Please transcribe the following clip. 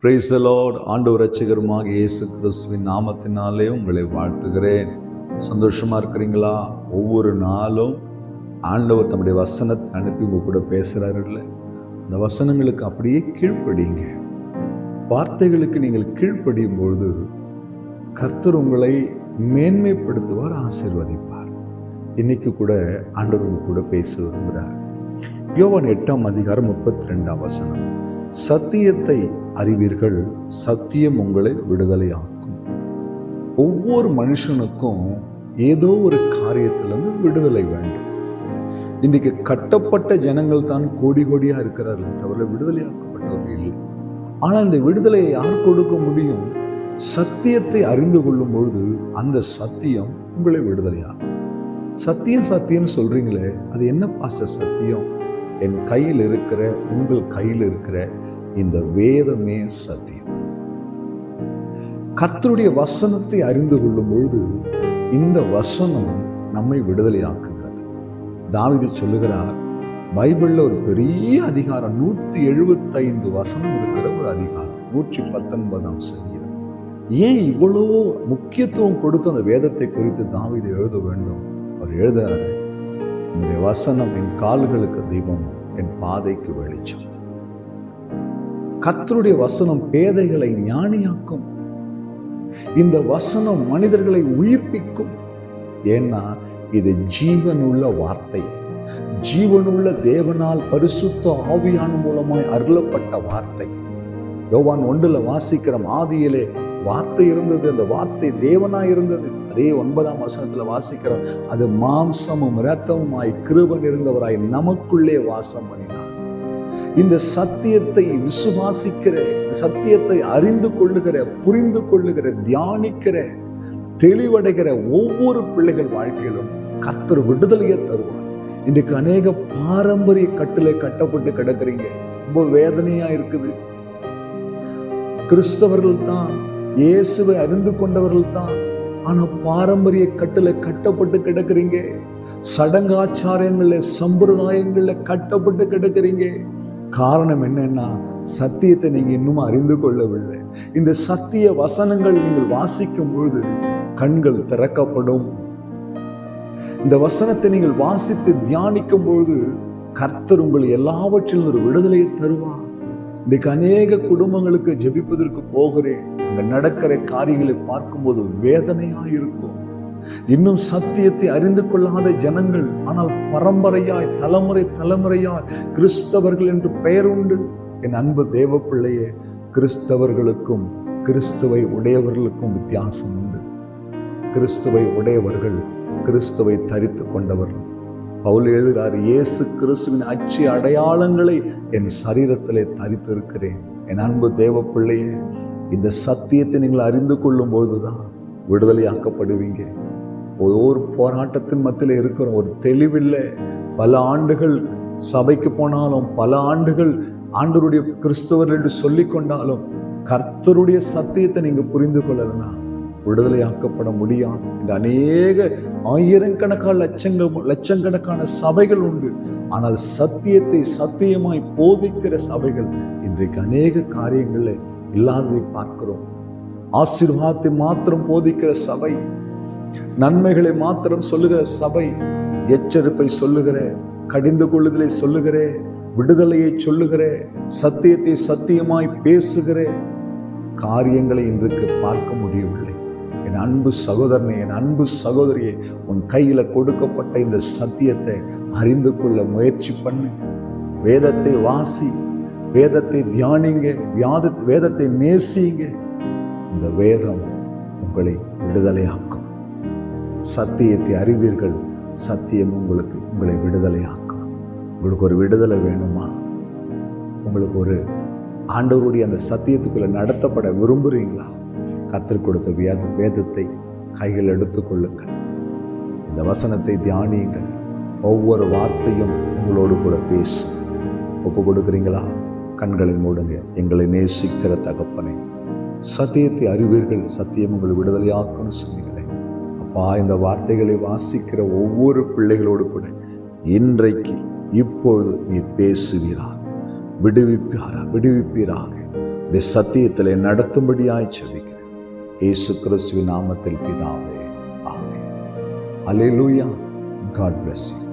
Praise the Lord. ஆண்டவர் இரட்சகருமாக இயேசு கிறிஸ்துவின் நாமத்தினாலே உங்களை வாழ்த்துகிறேன். சந்தோஷமா இருக்கிறீங்களா? ஒவ்வொரு நாளும் ஆண்டவர் தம்முடைய வசனத்தை அனுப்பி உங்க கூட பேசுகிறார்கள். அந்த வசனங்களுக்கு அப்படியே கீழ்ப்படிங்க. வார்த்தைகளுக்கு நீங்கள் கீழ்ப்படியும் பொழுது கர்த்தர் உங்களை மேன்மைப்படுத்துவார், ஆசீர்வதிப்பார். இன்னைக்கு கூட ஆண்டவர் உங்க கூட பேச விரும்புகிறார். யோவான் 8:32 சத்தியத்தை அறிவீர்கள், சத்தியம் உங்களை விடுதலையாக்கும். ஒவ்வொரு மனுஷனுக்கும் ஏதோ ஒரு காரியத்திலிருந்து விடுதலை வேண்டும். இன்னைக்கு கட்டப்பட்ட ஜனங்கள் தான் கோடி கோடியா இருக்கிறார்கள், தவிர விடுதலையாக்கப்பட்டவர்கள் இல்லை. ஆனால் இந்த விடுதலையை யார் கொடுக்க முடியும்? சத்தியத்தை அறிந்து கொள்ளும் பொழுது அந்த சத்தியம் உங்களை விடுதலையாகும். சத்தியம் சொல்றீங்களே, அது என்ன பாஸ்டர் சத்தியம்? என் கையில் இருக்கிற, உங்கள் கையில் இருக்கிற இந்த வேதமே சத்தியம். கர்த்தருடைய வசனத்தை அறிந்து கொள்ளும் பொழுது இந்த வசனம் நம்மை விடுதலையாக்குகிறது. தாவீது சொல்லுகிறார், பைபிள்ல ஒரு பெரிய அதிகாரம், 175 வசனம் இருக்கிற ஒரு அதிகாரம், 119 சங்கீதம். ஏன் இவ்வளோ முக்கியத்துவம் கொடுத்து அந்த வேதத்தை குறித்து தாவீது எழுத வேண்டும்? அவர் எழுதுகிறார், உன்னுடைய வசனம் என் கால்களுக்கு தீபம், என் பாதைக்கு வெளிச்சம். கர்த்தருடைய வசனம் பேதைகளை ஞானியாக்கும். இந்த வசனம் மனிதர்களை உயிர்ப்பிக்கும். ஏன்னா இது ஜீவனுள்ள வார்த்தை, ஜீவனுள்ள தேவனால் பரிசுத்த ஆவியான மூலமாய் அருளப்பட்ட வார்த்தை. யோவான் 1 வாசிக்கிறோம், ஆதியிலே வார்த்தை இருந்தது, அந்த வார்த்தை தேவனாய் இருந்தது. அதே 9 வாசிக்கிறோம், அது மாம்சமும் இரத்தமுமாய் கிருபை இருந்தவராய் நமக்குள்ளே வாசம் பண்ணினார். இந்த சத்தியத்தை விசுவாசிக்கிற, சத்தியத்தை அறிந்து கொள்ளுகிற, புரிந்து கொள்ளுகிற, தியானிக்கிற, தெளிவடைகிற ஒவ்வொரு பிள்ளைகள் வாழ்க்கையிலும் கர்த்தர் விடுதலையை தருவார். இன்றைக்கு அநேக பாரம்பரிய கட்டிலே கட்டப்பட்டு கிடக்கிறீங்க, ரொம்ப வேதனையா இருக்குது. கிறிஸ்தவர்கள் தான், இயேசுவை அறிந்து கொண்டவர்கள் தான், ஆனா பாரம்பரிய கட்டில கட்டப்பட்டு கிடக்கிறீங்க. சடங்காச்சாரங்கள்ல, சம்பிரதாயங்கள்ல கட்டப்பட்டு கிடக்கிறீங்க. காரணம் என்னன்னா, சத்தியத்தை நீங்க இன்னும் அறிந்து கொள்ளவில்லை. இந்த சத்திய வசனங்கள் நீங்கள் வாசிக்கும் பொழுது கண்கள் திறக்கப்படும். இந்த வசனத்தை நீங்கள் வாசித்து தியானிக்கும் பொழுது கர்த்தர் உங்களை எல்லாவற்றிலும் ஒரு விடுதலையை தருவார். இன்னைக்கு அநேக குடும்பங்களுக்கு ஜெபிப்பதற்கு போகிறேன். அங்க நடக்கிற காரியங்களை பார்க்கும்போது வேதனையா இருக்கும். இன்னும் சத்தியத்தை அறிந்து கொள்ளாத ஜனங்கள், ஆனால் பரம்பரையாய், தலைமுறையாய் கிறிஸ்தவர்கள் என்று பெயர் உண்டு. என் அன்பு தேவ பிள்ளையே, கிறிஸ்தவர்களுக்கும் கிறிஸ்துவை உடையவர்களுக்கும் வித்தியாசம் உண்டு. கிறிஸ்துவை உடையவர்கள் கிறிஸ்துவை தரித்து கொண்டவர்கள். பவுல் எழுதுகிறார், இயேசு கிறிஸ்துவின் அச்சு அடையாளங்களை என் சரீரத்திலே தரித்திருக்கிறேன். என் அன்பு தேவ பிள்ளையே, இந்த சத்தியத்தை நீங்கள் அறிந்து கொள்ளும் போதுதான் விடுதலையாக்கப்படுவீங்க. ஒவ்வொரு போராட்டத்தின் மத்தியில் இருக்கிறோம், ஒரு தெளிவில்லை. பல ஆண்டுகள் சபைக்கு போனாலும், பல ஆண்டுகள் ஆண்டவருடைய கிறிஸ்தவர்கள் என்று சொல்லிக் கொண்டாலும், கர்த்தருடைய சத்தியத்தை நீங்க புரிந்து கொள்ளலன்னா விடுதலையாக்கப்பட முடியாது. இந்த அநேக ஆயிரக்கணக்கான லட்சக்கணக்கான சபைகள் உண்டு, ஆனால் சத்தியத்தை சத்தியமாய் போதிக்கிற சபைகள் இன்றைக்கு அநேக காரியங்களை இல்லாததை பார்க்கிறோம். ஆசீர்வாதத்தை மாத்திரம் போதிக்கிற சபை, நன்மைகளை மாத்திரம் சொல்லுகிற சபை, எச்சரிப்பை சொல்லுகிற, கடிந்து கொள்ளுதலை சொல்லுகிற, விடுதலையை சொல்லுகிற, சத்தியத்தை சத்தியமாய் பேசுகிற காரியங்களை இன்றைக்கு பார்க்க முடியவில்லை. என் அன்பு சகோதரனே, என் அன்பு சகோதரியே, உன் கையில கொடுக்கப்பட்ட இந்த சத்தியத்தை அறிந்து கொள்ள முயற்சி பண்ணு. வேதத்தை வாசி, வேதத்தை தியானிங்க, வேதத்தை நேசிங்க. இந்த வேதம் உங்களை விடுதலையாக்கும். சத்தியத்தை அறிவீர்கள், சத்தியம் உங்களை விடுதலையாக்கும். உங்களுக்கு ஒரு விடுதலை வேணுமா? உங்களுக்கு ஒரு ஆண்டவருடைய அந்த சத்தியத்துக்குள்ள நடத்தப்பட விரும்புறீங்களா? கர்த்தர் கொடுத்த வேதத்தை கைகள் எடுத்துக்கொள்ளுங்கள். இந்த வசனத்தை தியானியுங்கள். ஒவ்வொரு வார்த்தையும் உங்களோடு கூட பேசும். ஒப்பு கொடுக்குறீங்களா? கண்களை மூடுங்க. எங்களை நேசிக்கிற தகப்பனே, சத்தியத்தை அறிவீர்கள், சத்தியம் உங்களை விடுதலையாக்கும்னு சொன்னீங்களே அப்பா, இந்த வார்த்தைகளை வாசிக்கிற ஒவ்வொரு பிள்ளைகளோடு கூட இன்றைக்கு இப்பொழுது நீர் பேசுவீராக, விடுவிப்பீராக. இந்த சத்தியத்திலே நடத்தும்படியாய் ஜெபிக்கிறேன். இயேசு கிறிஸ்துவின் நாமத்தில் பிதாவே, ஆமென். அல்லேலூயா. God bless you.